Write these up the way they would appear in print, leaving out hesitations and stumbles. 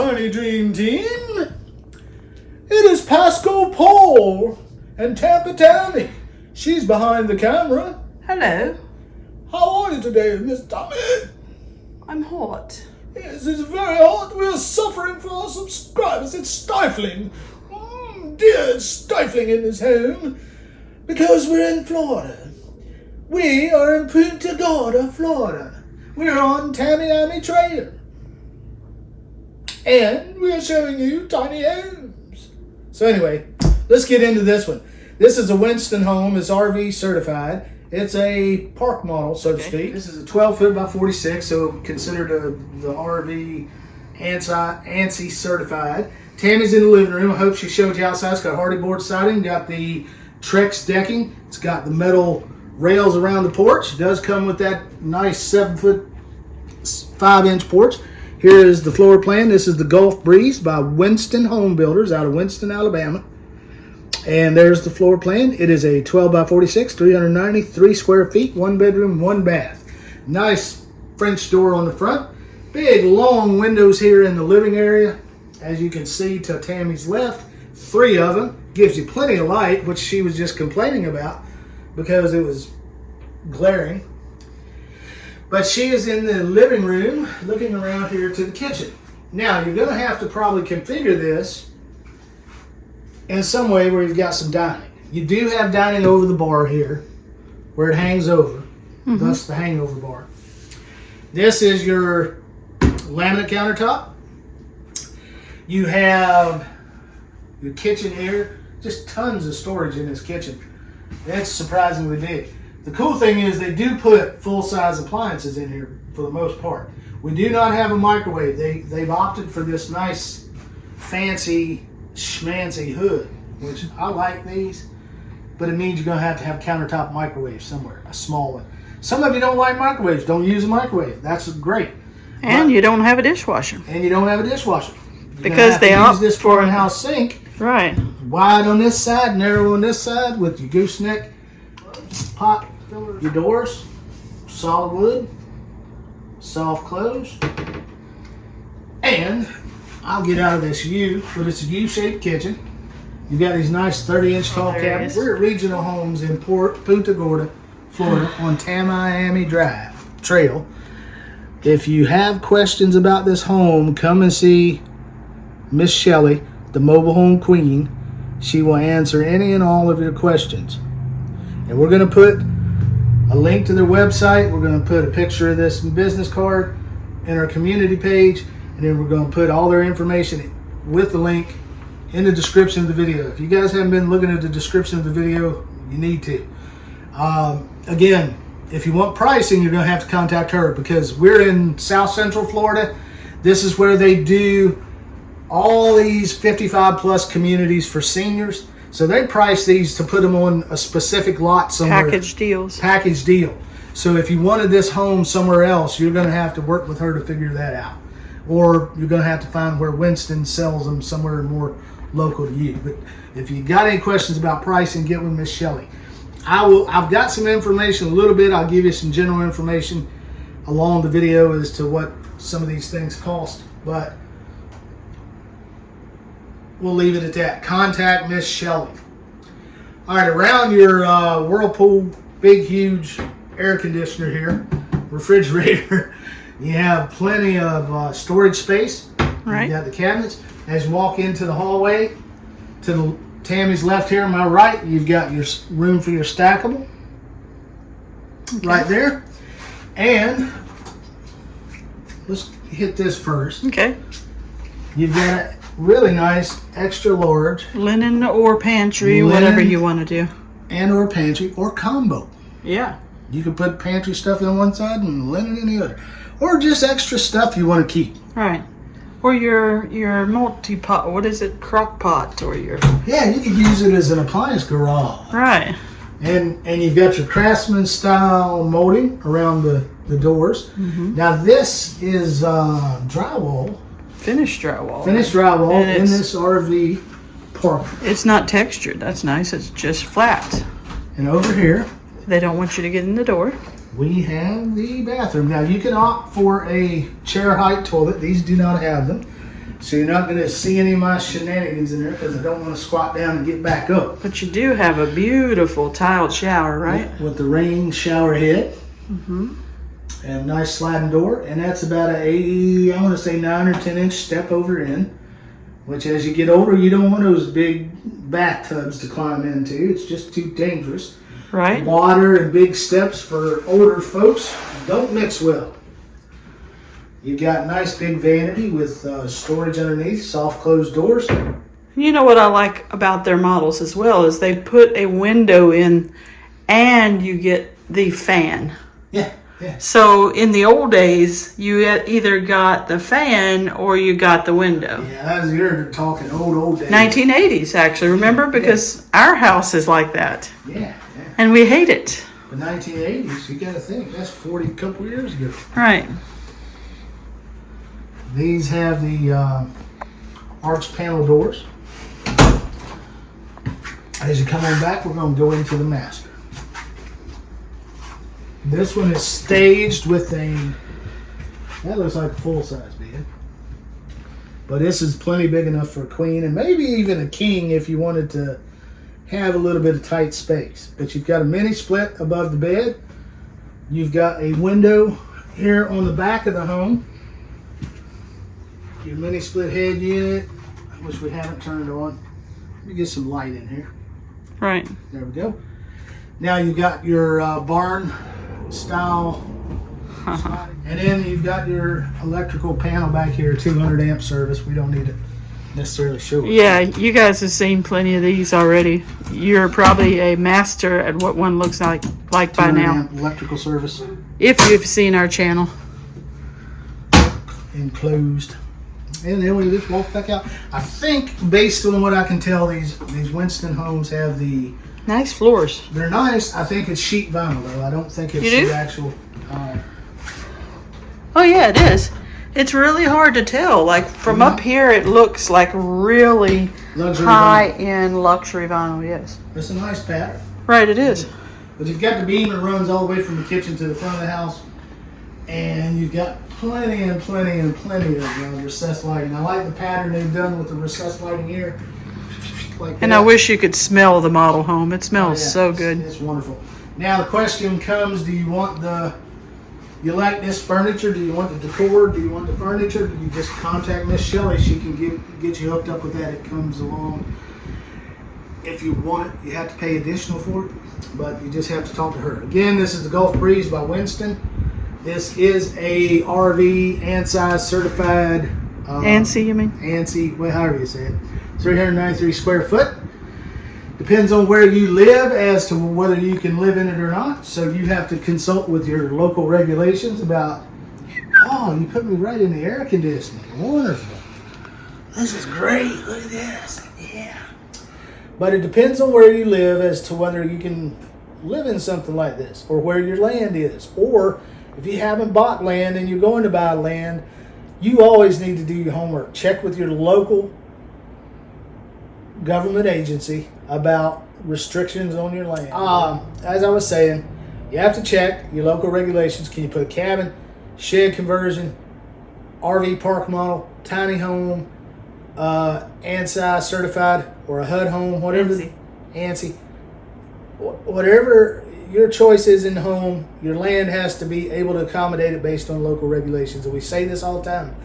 tiny dream team. It is Pascal Paul and Tampa Tammy. She's behind the camera. Hello. How are you today, Miss Tammy? I'm hot. Yes, it's very hot. We're suffering for our subscribers. It's stifling. Dear, it's stifling in this home. Because we're in Florida. We are in Punta Gorda, Florida. We're on Tamiami Trail. And we're showing you tiny homes. So anyway, let's get into this one. This is a Winston home. It's RV certified. It's a park model, so to speak. This is a 12 foot by 46, so considered the RV ANSI certified. Tammy's in the living room. I hope she showed you outside. It's got hardy board siding, got the Trex decking. It's got the metal rails around the porch. It does come with that nice 7 foot 5 inch porch. Here is the floor plan. This is the Gulf Breeze by Winston Home Builders out of Winston, Alabama. And there's the floor plan. It is a 12 by 46, 393 square feet, 1 bedroom, 1 bath. Nice French door on the front. Big long windows here in the living area. As you can see to Tammy's left, 3 of them. Gives you plenty of light, which she was just complaining about because it was glaring. But she is in the living room looking around here to the kitchen. Now, you're going to have to probably configure this in some way where you've got some dining. You do have dining over the bar here where it hangs over, thus the hangover bar. This is your laminate countertop. You have your kitchen here. Just tons of storage in this kitchen. That's surprisingly big. The cool thing is they do put full-size appliances in here for the most part. We do not have a microwave. They've opted for this nice, fancy, schmancy hood, which I like these, but it means you're going to have countertop microwave somewhere, a small one. Some of you don't like microwaves. Don't use a microwave. That's great. And you don't have a dishwasher. And you don't have a dishwasher. Because they use this for in-house sink. Right. Wide on this side, narrow on this side with your gooseneck pot. Your doors, solid wood, soft close. And I'll get out of this U, but it's a U-shaped kitchen. You've got these nice 30-inch tall cabinets. We're at Regional Homes in Punta Gorda, Florida on Tamiami Trail. If you have questions about this home, come and see Miss Shelley, the mobile home queen. She will answer any and all of your questions. And we're going to put a link to their website. We're going to put a picture of this business card in our community page, and then we're going to put all their information with the link in the description of the video. If you guys haven't been looking at the description of the video, you need to. Again, if you want pricing, you're going to have to contact her because we're in South Central Florida. This is where they do all these 55 plus communities for seniors. So they price these to put them on a specific lot somewhere. Package deals. Package deal. So if you wanted this home somewhere else, you're going to have to work with her to figure that out. Or you're going to have to find where Winston sells them somewhere more local to you. But if you got any questions about pricing, get with Miss Shelley. I've got some information a little bit. I'll give you some general information along the video as to what some of these things cost. But we'll leave it at that. Contact Miss Shelley. All right, around your Whirlpool, big, huge air conditioner here, refrigerator, you have plenty of storage space. Right. You got the cabinets. As you walk into the hallway, to the Tammy's left here, my right, you've got your room for your stackable. Okay. Right there. And let's hit this first. Okay. You've got a really nice extra large linen or pantry, whatever you want to do. And or pantry or combo. Yeah. You can put pantry stuff on one side and linen in the other. Or just extra stuff you want to keep. Right. Or your multi-pot, what is it, crock pot, or your... Yeah, you could use it as an appliance garage. Right. And you've got your Craftsman style molding around the doors. Mm-hmm. Now this is drywall. Finished drywall. Finished drywall in this RV park. It's not textured. That's nice. It's just flat. And over here, they don't want you to get in the door. We have the bathroom. Now you can opt for a chair height toilet. These do not have them. So you're not going to see any of my shenanigans in there because I don't want to squat down and get back up. But you do have a beautiful tiled shower, right? With the rain shower head. And a nice sliding door. And that's about I want to say 9 or 10 inch step over in. Which as you get older, you don't want those big bathtubs to climb into. It's just too dangerous. Right. Water and big steps for older folks don't mix well. You got nice big vanity with storage underneath, soft closed doors. You know what I like about their models as well is they put a window in and you get the fan. Yeah. So in the old days, you either got the fan or you got the window. Yeah, you're talking old days. 1980s, actually. Remember? Because our house is like that. Yeah. And we hate it. The 1980s, you got to think, that's 40 couple years ago. Right. These have the arch panel doors. As you come on back, we're going to go into the master. This one is staged with that looks like a full-size bed. But this is plenty big enough for a queen and maybe even a king if you wanted to have a little bit of tight space. But you've got a mini split above the bed. You've got a window here on the back of the home. Your mini split head unit, which we haven't turned on. Let me get some light in here. Right. There we go. Now you've got your barn style. And then you've got your electrical panel back here, 200 amp service. We don't need to necessarily show it. Yeah, you guys have seen plenty of these already. You're probably a master at what one looks like by now. Amp electrical service. If you've seen our channel. Enclosed. And then we just walk back out. I think, based on what I can tell, these Winston homes have the Nice floors. They're nice. I think it's sheet vinyl though. I don't think it's the actual. Oh yeah, it is. It's really hard to tell. Like from up here, it looks like really high-end luxury vinyl. Yes. It's a nice pattern. Right, it is. But you've got the beam that runs all the way from the kitchen to the front of the house, and you've got plenty of recessed lighting. I like the pattern they've done with the recessed lighting here. Like and I wish you could smell the model home. It smells so good. It's wonderful. Now the question comes: do you want you like this furniture? Do you want the decor? Do you want the furniture? Do you just contact Miss Shelley? She can get you hooked up with that. It comes along. If you want it, you have to pay additional for it, but you just have to talk to her. Again, this is the Gulf Breeze by Winston. This is a RV ANSI certified. ANSI, you mean? ANSI, well, however you say it. 393 square foot. Depends on where you live as to whether you can live in it or not. So you have to consult with your local regulations about, oh, you put me right in the air conditioning. Wonderful. This is great. Look at this. Yeah. But it depends on where you live as to whether you can live in something like this or where your land is. Or if you haven't bought land and you're going to buy land, you always need to do your homework. Check with your local government agency about restrictions on your land. As I was saying, you have to check your local regulations. Can you put a cabin, shed conversion, RV park model, tiny home, ANSI certified, or a HUD home, whatever. ANSI. Whatever your choice is in the home, your land has to be able to accommodate it based on local regulations. And we say this all the time.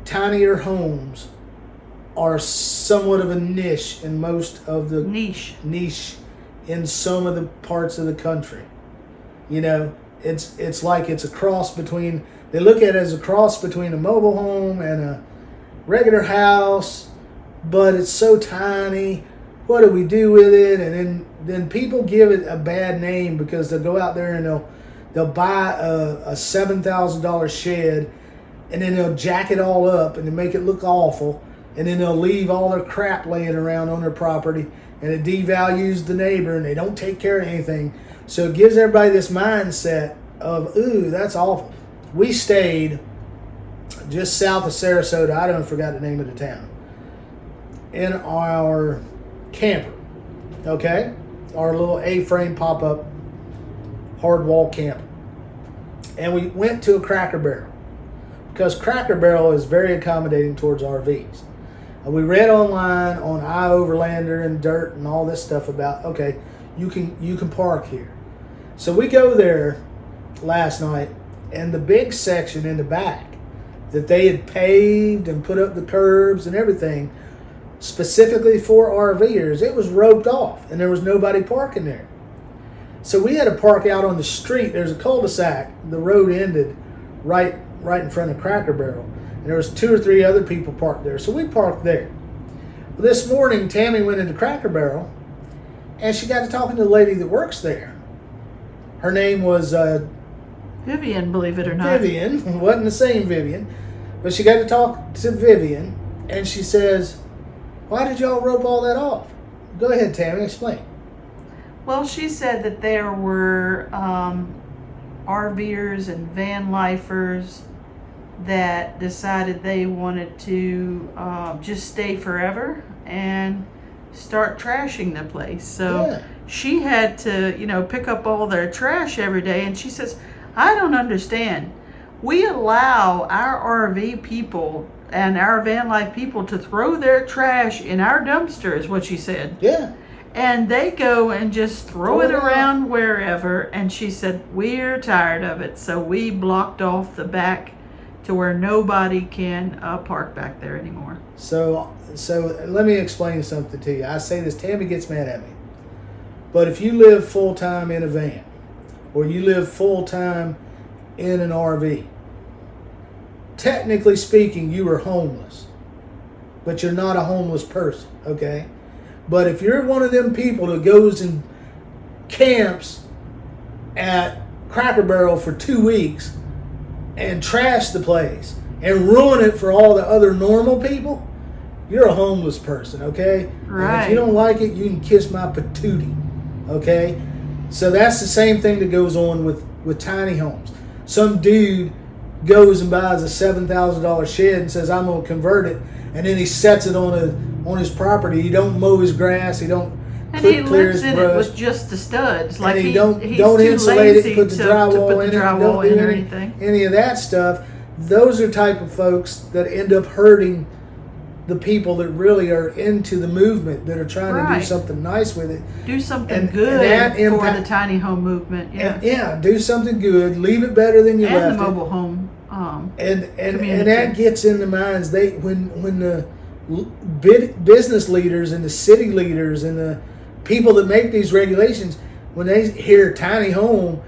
Tinier homes are somewhat of a niche in most of the niche in some of the parts of the country. You know, it's like it's a cross between, they look at it as a cross between a mobile home and a regular house, but it's so tiny. What do we do with it? And then people give it a bad name because they'll go out there and they'll buy a $7,000 shed and then they'll jack it all up and they make it look awful. And then they'll leave all their crap laying around on their property, and it devalues the neighbor, and they don't take care of anything. So it gives everybody this mindset of, ooh, that's awful. We stayed just south of Sarasota. I forgot the name of the town. In our camper, okay? Our little A-frame pop-up hard wall camper. And we went to a Cracker Barrel. because Cracker Barrel is very accommodating towards RVs. And we read online on iOverlander and Dirt and all this stuff about, okay, you can park here. So we go there last night, and the big section in the back that they had paved and put up the curbs and everything specifically for RVers, it was roped off and there was nobody parking there. So we had to park out on the street. There's a cul-de-sac. The road ended right in front of Cracker Barrel. And there was 2 or 3 other people parked there. So we parked there. Well, this morning, Tammy went into Cracker Barrel and she got to talking to the lady that works there. Her name was Vivian, believe it or not. Vivian. It wasn't the same Vivian. But she got to talk to Vivian and she says, why did y'all rope all that off? Go ahead, Tammy, explain. Well, she said that there were RVers and van lifers that decided they wanted to just stay forever and start trashing the place. So she had to, pick up all their trash every day. And she says, I don't understand. We allow our RV people and our van life people to throw their trash in our dumpster, is what she said. Yeah. And they go and just throw it around wherever. And she said, we're tired of it. So we blocked off the back to where nobody can park back there anymore. So let me explain something to you. I say this, Tammy gets mad at me. But if you live full-time in a van, or you live full-time in an RV, technically speaking, you are homeless. But you're not a homeless person, okay? But if you're one of them people that goes and camps at Cracker Barrel for 2 weeks and trash the place and ruin it for all the other normal people, you're a homeless person, okay? Right. And if you don't like it, you can kiss my patootie, okay? So that's the same thing that goes on with tiny homes. Some dude goes and buys a $7,000 shed and says, I'm going to convert it, and then he sets it on his property. He don't mow his grass. He don't clear his brush. And he lives in it with just the studs. Like and he's don't too insulate lazy it, put the drywall in it. Don't do anything. Any of that stuff. Those are type of folks that end up hurting the people that really are into the movement, that are trying to do something nice with it. Do something good for the tiny home movement. Yeah. Do something good. Leave it better than you left it. And the mobile home and that gets in the minds. When the business leaders and the city leaders and the people that make these regulations, when they hear tiny home,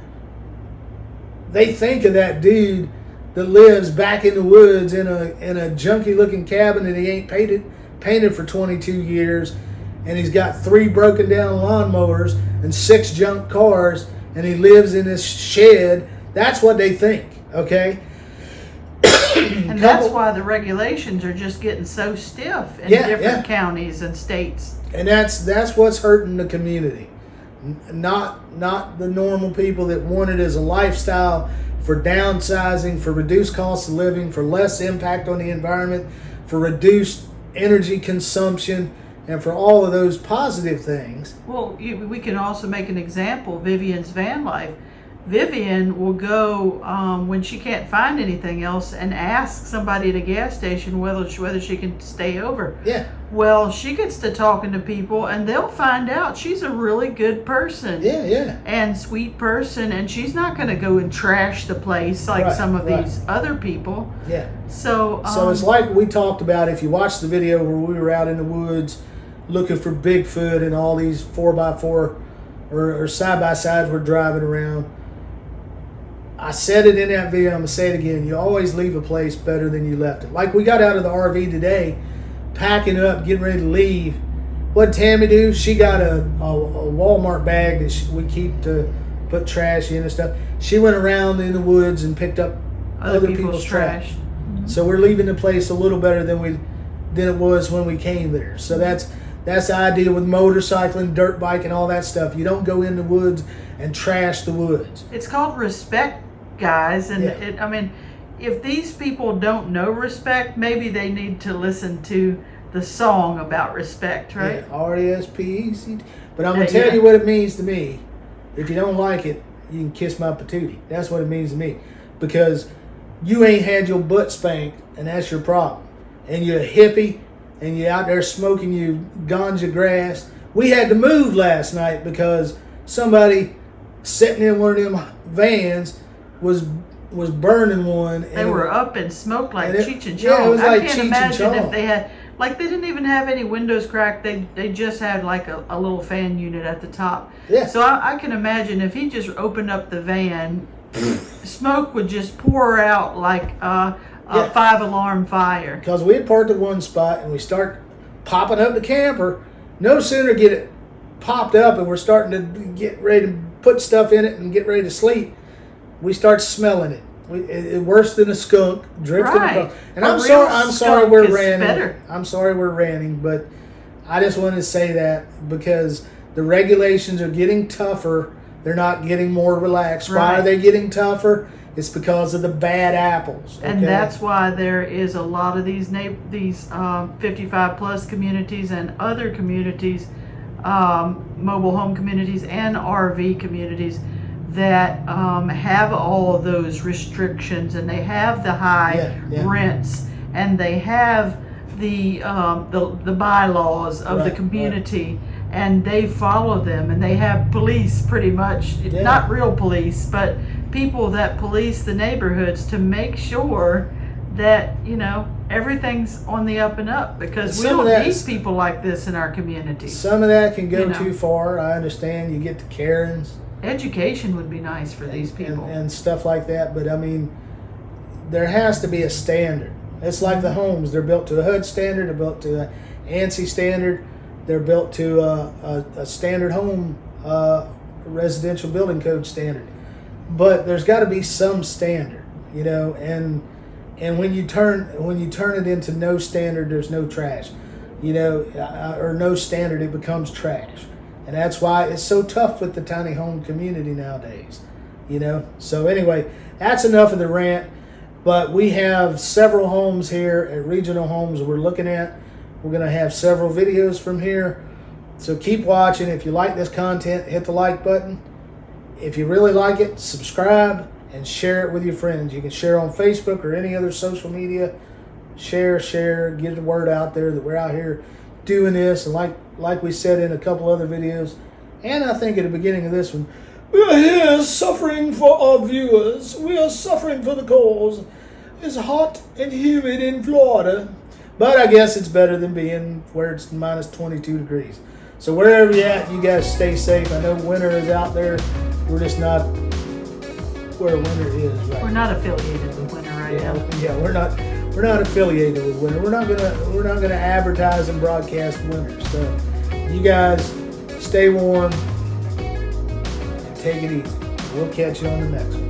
they think of that dude that lives back in the woods in a junky looking cabin that he ain't painted for 22 years, and he's got 3 broken down lawnmowers and 6 junk cars, and he lives in this shed. That's what they think, okay? And that's why the regulations are just getting so stiff in different counties and states. And that's what's hurting the community. Not the normal people that want it as a lifestyle, for downsizing, for reduced cost of living, for less impact on the environment, for reduced energy consumption, and for all of those positive things. Well, we can also make an example. Vivian's van life. Vivian will go when she can't find anything else and ask somebody at a gas station whether she can stay over. Yeah. Well, she gets to talking to people, and they'll find out she's a really good person. Yeah. And sweet person, and she's not going to go and trash the place like some of these other people. Yeah. So it's like we talked about. If you watch the video where we were out in the woods looking for Bigfoot and all these 4x4 or side-by-sides we're driving around, I said it in that video, I'm going to say it again. You always leave a place better than you left it. Like we got out of the RV today, packing up, getting ready to leave. What'd Tammy do? She got a Walmart bag that we keep to put trash in and stuff. She went around in the woods and picked up other people's trash. Mm-hmm. So we're leaving the place a little better than it was when we came there. So that's the idea with motorcycling, dirt bike, and all that stuff. You don't go in the woods and trash the woods. It's called respect, guys. And if these people don't know respect, maybe they need to listen to the song about respect, right? Yeah, R-E-S-P-E-C-T. But I'm going to tell you what it means to me. If you don't like it, you can kiss my patootie. That's what it means to me. Because you ain't had your butt spanked, and that's your problem. And you're a hippie, and you're out there smoking your ganja grass. We had to move last night because somebody sitting in one of them vans was burning one. They were up in smoke like Cheech and Chong. Yeah, it was like I can't imagine if they had, like, they didn't even have any windows cracked. They just had like a little fan unit at the top. Yeah. So I can imagine if he just opened up the van, smoke would just pour out like a 5-alarm fire. Because we had parked at one spot and we start popping up the camper. No sooner get it popped up and we're starting to get ready to put stuff in it and get ready to sleep, we start smelling it. It worse than a skunk drifting across. And I'm sorry we're ranting. I'm sorry we're ranting, but I just wanted to say that because the regulations are getting tougher. They're not getting more relaxed. Right. Why are they getting tougher? It's because of the bad apples. Okay? And that's why there is a lot of these 55 plus communities and other communities, mobile home communities and RV communities that have all of those restrictions, and they have the high rents, and they have the bylaws of the community, and they follow them, and they have police, pretty much, not real police, but people that police the neighborhoods to make sure that, you know, everything's on the up and up, because we don't need people like this in our community. Some of that can go too far. I understand. You get the Karens. Education would be nice for these people. And stuff like that. But, I mean, there has to be a standard. It's like the homes. They're built to a HUD standard. They're built to an ANSI standard. They're built to a standard home residential building code standard. But there's got to be some standard, you know. And when you turn it into no standard, there's no trash, you know, or no standard, it becomes trash. And that's why it's so tough with the tiny home community nowadays, you know. So anyway, that's enough of the rant. But we have several homes here at Regional Homes we're looking at. We're going to have several videos from here. So keep watching. If you like this content, hit the like button. If you really like it, subscribe and share it with your friends. You can share on Facebook or any other social media. Share, get the word out there that we're out here doing this. And like we said in a couple other videos, and I think at the beginning of this one, we're here suffering for our viewers. We are suffering for the cause. It's hot and humid in Florida. But I guess it's better than being where it's minus 22 degrees. So wherever you're at, you guys stay safe. I know winter is out there. We're just not where winter is right now. We're not affiliated with winter right now. Yeah, we're not affiliated with winter. We're not gonna advertise and broadcast winter. So you guys stay warm and take it easy. We'll catch you on the next one.